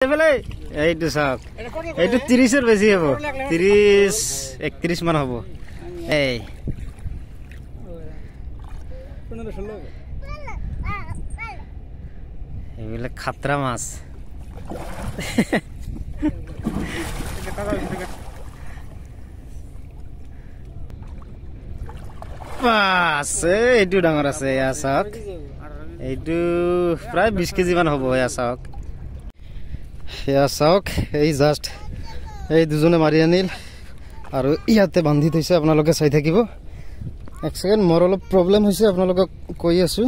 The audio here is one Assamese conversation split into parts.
এইটো চাওক এইটো 30 বেছি হ'ব 30 31 মান হ'ব এই এইবিলাক খাতৰা মাছ আছে এইটো ডাঙৰ আছে এয়া চাওক এইটো প্ৰায় 20 কেজি মান হ'ব এয়া চাওক এয়া চাওক এই জাষ্ট এই দুজনে মাৰি আনিল আৰু ইয়াতে বান্ধি থৈছে আপোনালোকে চাই থাকিব এক সেকেন্ড মোৰ অলপ প্ৰব্লেম হৈছে আপোনালোকক কৈ আছো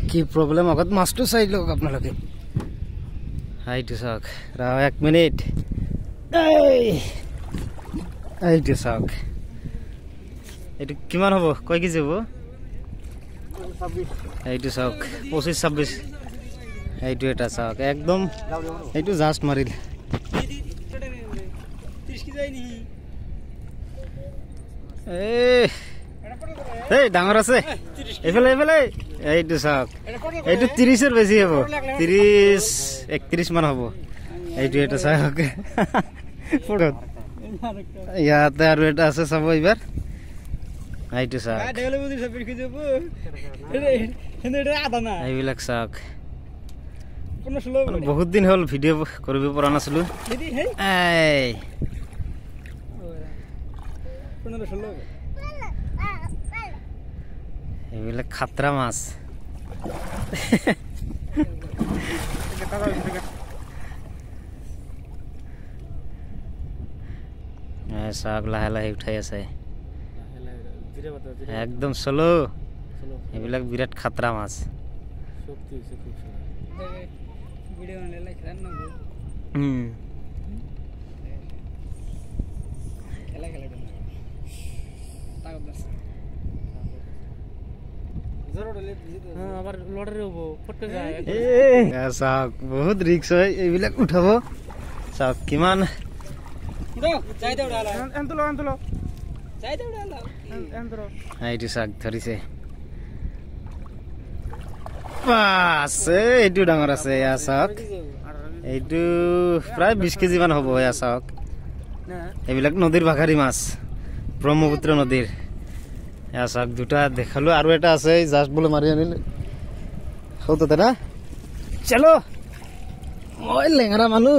কি প্ৰব্লেম আগত মাছটো চাই লওক আপোনালোকে এইটো চাওক ৰাও 1 মিনিট এইটো চাওক এইটো কিমান হ'ব কয় কেজি হ'ব 26 এইটো চাওক 25 26 এইটো এটা চাওক একদম এইটো জাষ্ট মাৰিল এই ডাঙৰ আছে এইফালে এইফালে এইটো চাওক এইটো 30 বেছি হ'ব 30 31 মান হ'ব এইটো এটা চাওক ইয়াতে আৰু এটা আছে চাব এইবাৰ এইটো চাওক এইবিলাক চাওক বহুত দিন হ'ল ভিডিঅ' কৰিব পৰা নাছিলো এইবিলাক খাতৰা মাছ চাওক লাহে লাহে উঠাই আছে একদম চলো এইবিলাক বিৰাট খাতৰা মাছ বহুত ৰিক্স হয় এইবিলাক উঠাব চাওক কিমান এইটো চাওক ধৰিছে আছে এইটো ডাঙৰ আছে এয়া চাওক এইটো প্ৰায় 20 কেজি মান হ'ব এয়া চাওক এইবিলাক নদীৰ ভাষাৰী মাছ ব্ৰহ্মপুত্ৰ নদীৰ এয়া চাওক দুটা দেখালো আৰু এটা আছে জাষ্ট বোলে মাৰি আনিলে হতে না চলো মই লেঙৰা মানুহ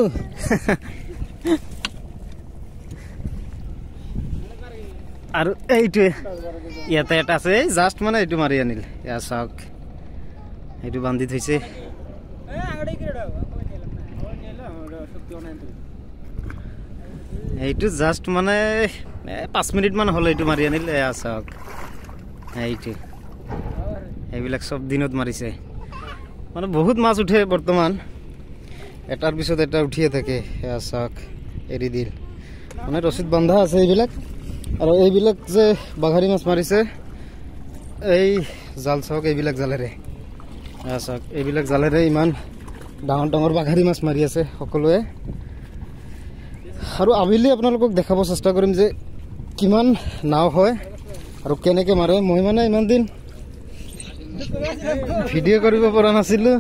আৰু এইটোৱে ইয়াতে এটা আছে জাষ্ট মানে এইটো মাৰি আনিল এয়া চাওক এইটো বান্ধি থৈছে এইটো জাষ্ট মানে 5 মিনিট মান হ'ল এইটো মাৰি আনিল এয়া চাওক এইটো এইবিলাক সব দিনত মাৰিছে মানে বহুত মাছ উঠে বৰ্তমান এটাৰ পিছত এটা উঠিয়ে থাকে এয়া চাওক এৰি দিল মানে ৰচিদ বান্ধা আছে এইবিলাক আৰু এইবিলাক যে বাঘাৰী মাছ মাৰিছে এই জাল চাওক এইবিলাক জালেৰে এয়া চাওক এইবিলাক জালেৰে ইমান ডাঙৰ ডাঙৰ বাঘাৰী মাছ মাৰি আছে সকলোৱে আৰু আবেলি আপোনালোকক দেখাব চেষ্টা কৰিম যে কিমান নাও হয় আৰু কেনেকৈ মাৰে মই মানে ইমান দিন ভিডিঅ' কৰিব পৰা নাছিলোঁ